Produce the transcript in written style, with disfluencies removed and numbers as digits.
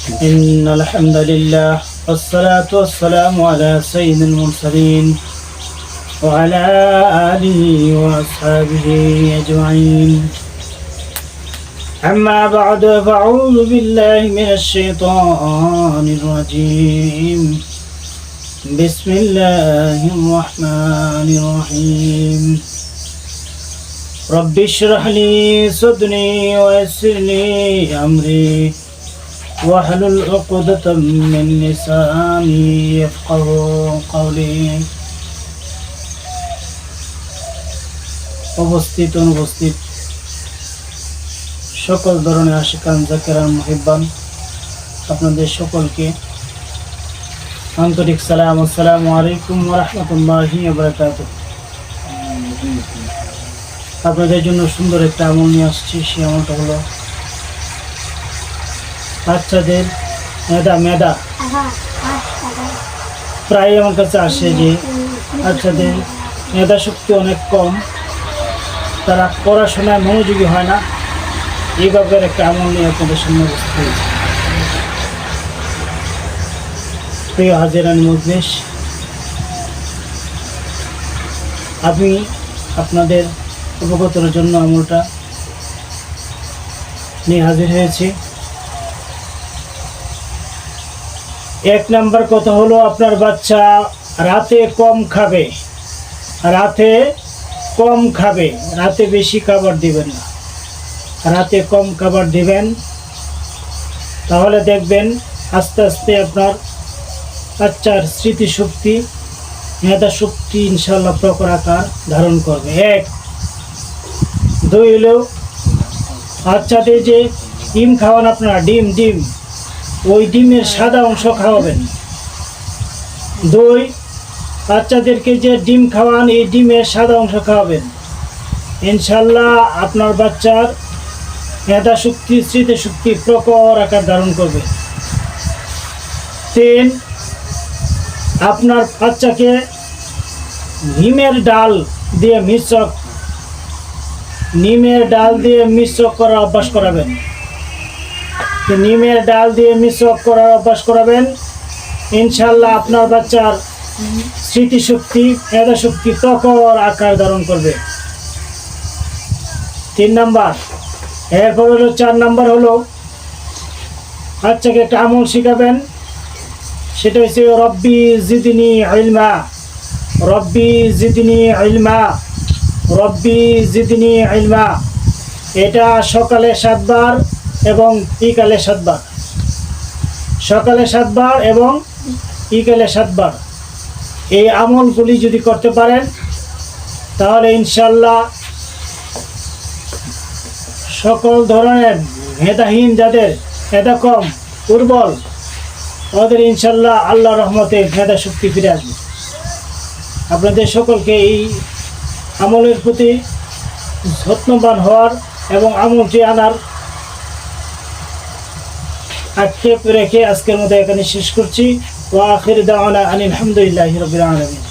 إن الحمد لله والصلاة والسلام على سيد المرسلين وعلى آله وأصحابه أجمعين أما بعد فأعوذ بالله من الشيطان الرجيم بسم الله الرحمن الرحيم رب اشرح لي صدري ويسر لي أمري واحلل عقدة من لساني يفقهوا قولي অনুপস্থিত সকল ধরনের আশিকান জাকিরান মুহিব্বান আপনাদের সকলকে আন্তরিক সালাম। আসসালামু আলাইকুম ওয়া রাহমাতুল্লাহি ওয়া বারাকাতুহু। আপনাদের জন্য সুন্দর একটা আমল নিয়ে আসছি। সেই আমলটা হলো বাচ্চাদের মেধা প্রায় আমার কাছে আসে যে বাচ্চাদের মেধা শক্তি অনেক কম, তারা পড়াশোনায় মনোযোগী হয় না। এই ব্যাপারে একটা আমল নিয়ে আপনাদের সামনে উপস্থিত হয়েছে। প্রিয় হাজিরান মজলিস, আমি আপনাদের উপকৃতের জন্য আমলটা নিয়ে হাজির হয়েছি। এক নাম্বার কথা হলো, আপনার বাচ্চা রাতে কম খাবে, রাতে বেশি খাবার দিবেন না, রাতে কম খাবার দিবেন। তাহলে দেখবেন আস্তে আস্তে আপনার বাচ্চার স্মৃতিশক্তি, মেধা শক্তি ইনশাআল্লাহ প্রখর আকার ধারণ করবে। এক। দুই হলো, বাচ্চাদের যে ডিম খাওয়ান আপনারা, ডিম ওই ডিমের সাদা অংশ খাওয়াবেন। দুই, বাচ্চাদেরকে যে ডিম খাওয়ান এই ডিমের সাদা অংশ খাওয়াবেন। ইনশাআল্লাহ আপনার বাচ্চার মেধা শক্তি, স্মৃতিশক্তি প্রখর আকার ধারণ করবে। তিন, আপনার বাচ্চাকে নিমের ডাল দিয়ে মিশ্রক করার অভ্যাস করাবেন। নিমের ডাল দিয়ে মিশ্রক করার অভ্যাস করাবেন। ইনশাআল্লাহ আপনার বাচ্চার স্মৃতিশক্তি, মেধা শক্তি প্রখর আকার ধারণ করবে। 3 নাম্বার। এরপর হলো 4 নাম্বার হলো, বাচ্চাকে একটা আমল শিখাবেন। সেটা হচ্ছে রব্বি জিদনি ইলমা। এটা সকালে 7 বার এবং বিকালে 7 বার, সকালে 7 বার এবং বিকালে 7 বার। এই আমলগুলি যদি করতে পারেন তাহলে ইনশাআল্লাহ সকল ধরনের মেধাহীন, যাদের মেধা কম, দুর্বল, ওদের ইনশাআল্লাহ আল্লাহর রহমতে মেধা শক্তি ফিরে আসবে। আপনাদের সকলকে এই আমলের প্রতি যত্নবান হওয়ার এবং আমলটি আনার আক্ষেপ রেখে আজকের মতো এখানে শেষ করছি। ওয়া আখির দাওয়ানা আনিল হামদুলিল্লাহি রাব্বিল আলামিন।